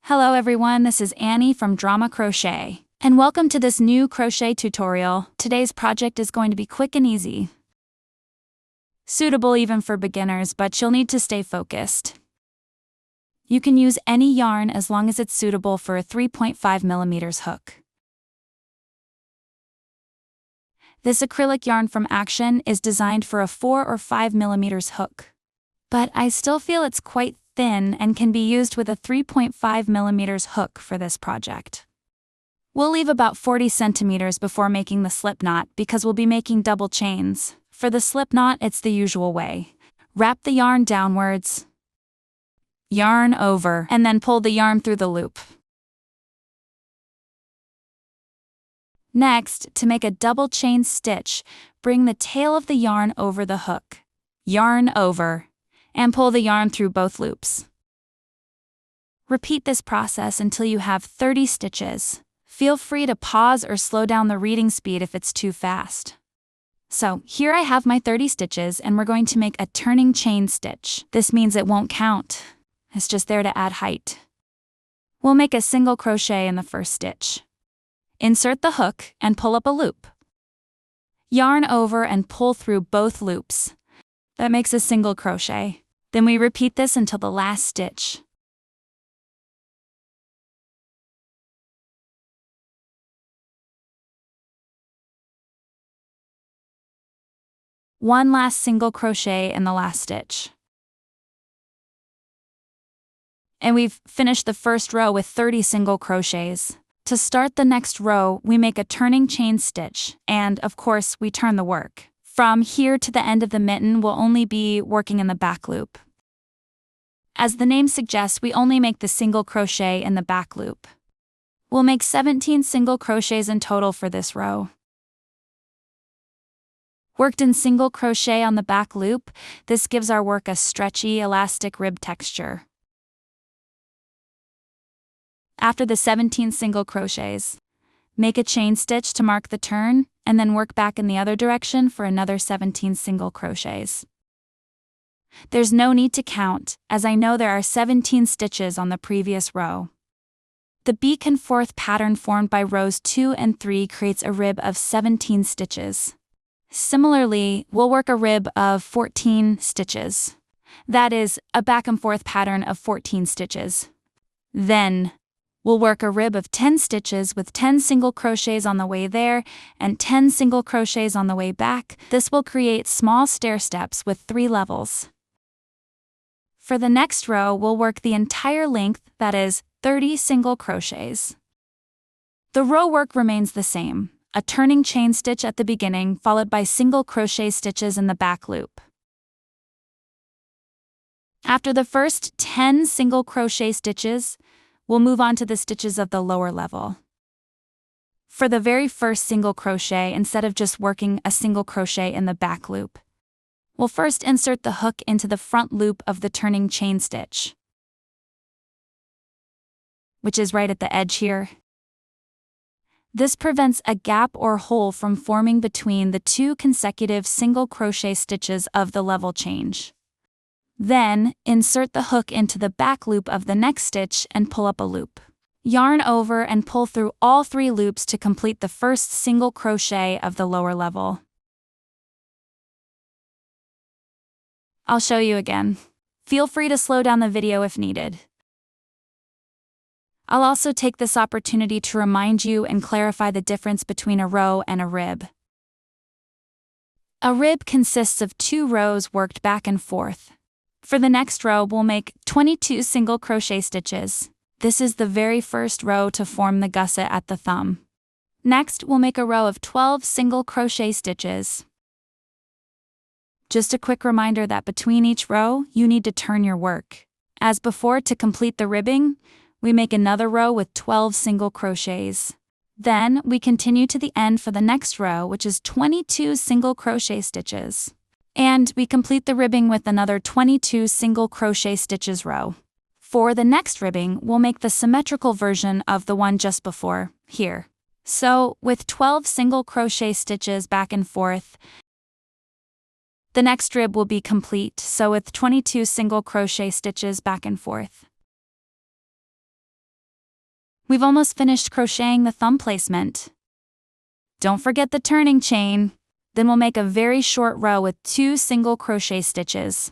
Hello everyone, this is Annie from Drama Crochet, and welcome to this new crochet tutorial. Today's project is going to be quick and easy. Suitable even for beginners, but you'll need to stay focused. You can use any yarn as long as it's suitable for a 3.5mm hook. This acrylic yarn from Action is designed for a 4 or 5mm hook. But I still feel it's quite thin and can be used with a 3.5mm hook for this project. We'll leave about 40 centimeters before making the slip knot because we'll be making double chains. For the slip knot, it's the usual way. Wrap the yarn downwards, yarn over, and then pull the yarn through the loop. Next, to make a double chain stitch, bring the tail of the yarn over the hook, yarn over, and pull the yarn through both loops. Repeat this process until you have 30 stitches. Feel free to pause or slow down the reading speed if it's too fast. So, here I have my 30 stitches and we're going to make a turning chain stitch. This means it won't count. It's just there to add height. We'll make a single crochet in the first stitch. Insert the hook and pull up a loop. Yarn over and pull through both loops. That makes a single crochet. Then we repeat this until the last stitch. One last single crochet in the last stitch. And we've finished the first row with 30 single crochets. To start the next row, we make a turning chain stitch, and of course, we turn the work. From here to the end of the mitten, we'll only be working in the back loop. As the name suggests, we only make the single crochet in the back loop. We'll make 17 single crochets in total for this row. Worked in single crochet on the back loop, this gives our work a stretchy, elastic rib texture. After the 17 single crochets, make a chain stitch to mark the turn, and then work back in the other direction for another 17 single crochets. There's no need to count, as I know there are 17 stitches on the previous row. The back and forth pattern formed by rows 2 and 3 creates a rib of 17 stitches. Similarly, we'll work a rib of 14 stitches. That is, a back and forth pattern of 14 stitches. Then, we'll work a rib of 10 stitches with 10 single crochets on the way there and 10 single crochets on the way back. This will create small stair steps with 3 levels. For the next row, we'll work the entire length, that is, 30 single crochets. The row work remains the same, a turning chain stitch at the beginning followed by single crochet stitches in the back loop. After the first 10 single crochet stitches, we'll move on to the stitches of the lower level. For the very first single crochet, instead of just working a single crochet in the back loop, we'll first insert the hook into the front loop of the turning chain stitch, which is right at the edge here. This prevents a gap or hole from forming between the 2 consecutive single crochet stitches of the level change. Then, insert the hook into the back loop of the next stitch and pull up a loop. Yarn over and pull through all 3 loops to complete the first single crochet of the lower level. I'll show you again. Feel free to slow down the video if needed. I'll also take this opportunity to remind you and clarify the difference between a row and a rib. A rib consists of 2 rows worked back and forth. For the next row, we'll make 22 single crochet stitches. This is the very first row to form the gusset at the thumb. Next, we'll make a row of 12 single crochet stitches. Just a quick reminder that between each row, you need to turn your work. As before, to complete the ribbing, we make another row with 12 single crochets. Then, we continue to the end for the next row, which is 22 single crochet stitches. And we complete the ribbing with another 22 single crochet stitches row. For the next ribbing, we'll make the symmetrical version of the one just before, here. So, with 12 single crochet stitches back and forth, the next rib will be complete, so with 22 single crochet stitches back and forth. We've almost finished crocheting the thumb placement. Don't forget the turning chain. Then we'll make a very short row with 2 single crochet stitches.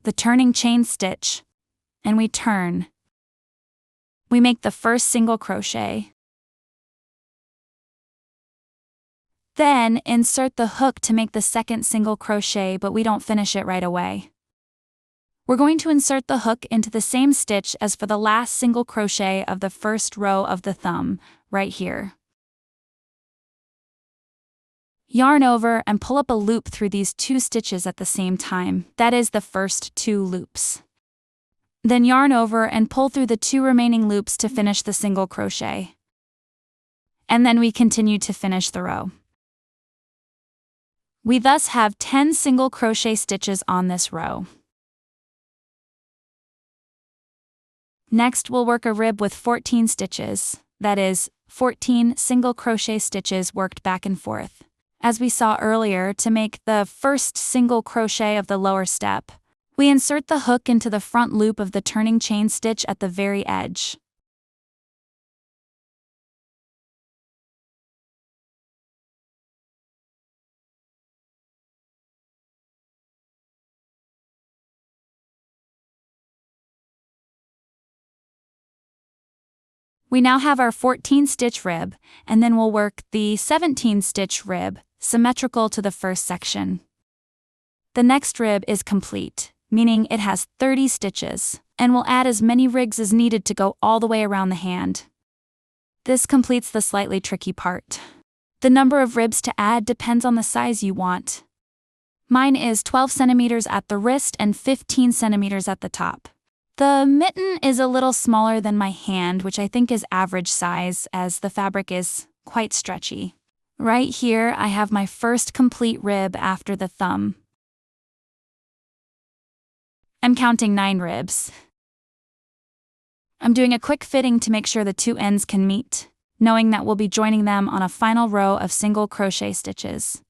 The turning chain stitch, and we turn. We make the first single crochet. Then insert the hook to make the second single crochet, but we don't finish it right away. We're going to insert the hook into the same stitch as for the last single crochet of the first row of the thumb, right here. Yarn over and pull up a loop through these 2 stitches at the same time, that is the first 2 loops. Then yarn over and pull through the 2 remaining loops to finish the single crochet. And then we continue to finish the row. We thus have 10 single crochet stitches on this row. Next, we'll work a rib with 14 stitches, that is, 14 single crochet stitches worked back and forth. As we saw earlier, to make the first single crochet of the lower step, we insert the hook into the front loop of the turning chain stitch at the very edge. We now have our 14-stitch rib, and then we'll work the 17-stitch rib, symmetrical to the first section. The next rib is complete, meaning it has 30 stitches, and we'll add as many rigs as needed to go all the way around the hand. This completes the slightly tricky part. The number of ribs to add depends on the size you want. Mine is 12 centimeters at the wrist and 15 centimeters at the top. The mitten is a little smaller than my hand, which I think is average size, as the fabric is quite stretchy. Right here, I have my first complete rib after the thumb. I'm counting 9 ribs. I'm doing a quick fitting to make sure the 2 ends can meet, knowing that we'll be joining them on a final row of single crochet stitches.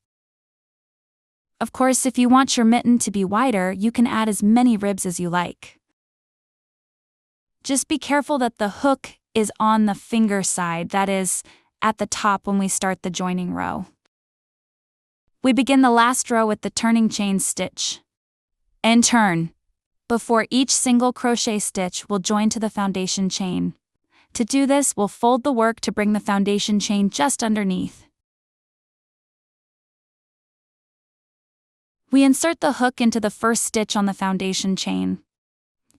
Of course, if you want your mitten to be wider, you can add as many ribs as you like. Just be careful that the hook is on the finger side, that is, at the top when we start the joining row. We begin the last row with the turning chain stitch. And turn. Before each single crochet stitch, we'll join to the foundation chain. To do this, we'll fold the work to bring the foundation chain just underneath. We insert the hook into the first stitch on the foundation chain,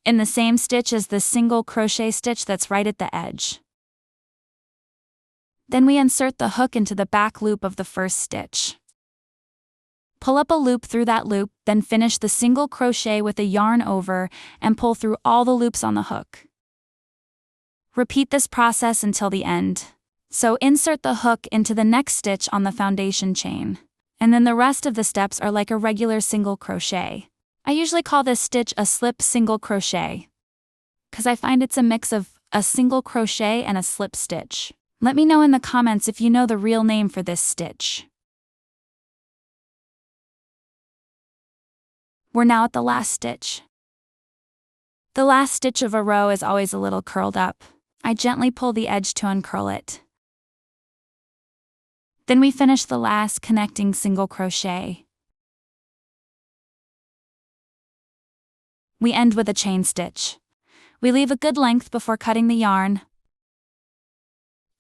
in the same stitch as the single crochet stitch that's right at the edge. Then we insert the hook into the back loop of the first stitch. Pull up a loop through that loop, then finish the single crochet with a yarn over and pull through all the loops on the hook. Repeat this process until the end. So insert the hook into the next stitch on the foundation chain, and then the rest of the steps are like a regular single crochet. I usually call this stitch a slip single crochet, because I find it's a mix of a single crochet and a slip stitch. Let me know in the comments if you know the real name for this stitch. We're now at the last stitch. The last stitch of a row is always a little curled up. I gently pull the edge to uncurl it. Then we finish the last connecting single crochet. We end with a chain stitch. We leave a good length before cutting the yarn.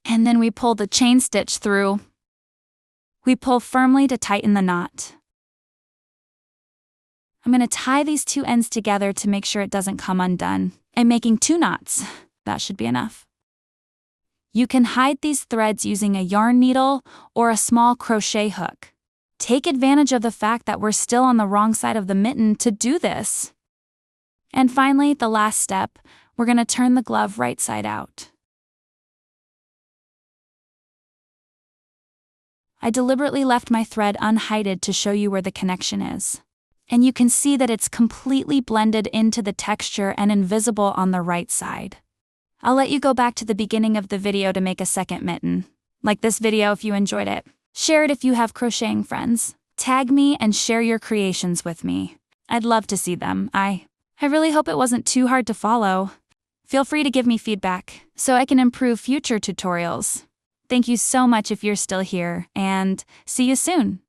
And then we pull the chain stitch through. We pull firmly to tighten the knot. I'm going to tie these 2 ends together to make sure it doesn't come undone. I'm making 2 knots. That should be enough. You can hide these threads using a yarn needle or a small crochet hook. Take advantage of the fact that we're still on the wrong side of the mitten to do this. And finally, the last step, we're going to turn the glove right side out. I deliberately left my thread unhided to show you where the connection is. And you can see that it's completely blended into the texture and invisible on the right side. I'll let you go back to the beginning of the video to make a second mitten. Like this video if you enjoyed it. Share it if you have crocheting friends. Tag me and share your creations with me. I'd love to see them. I really hope it wasn't too hard to follow. Feel free to give me feedback so I can improve future tutorials. Thank you so much if you're still here, and see you soon.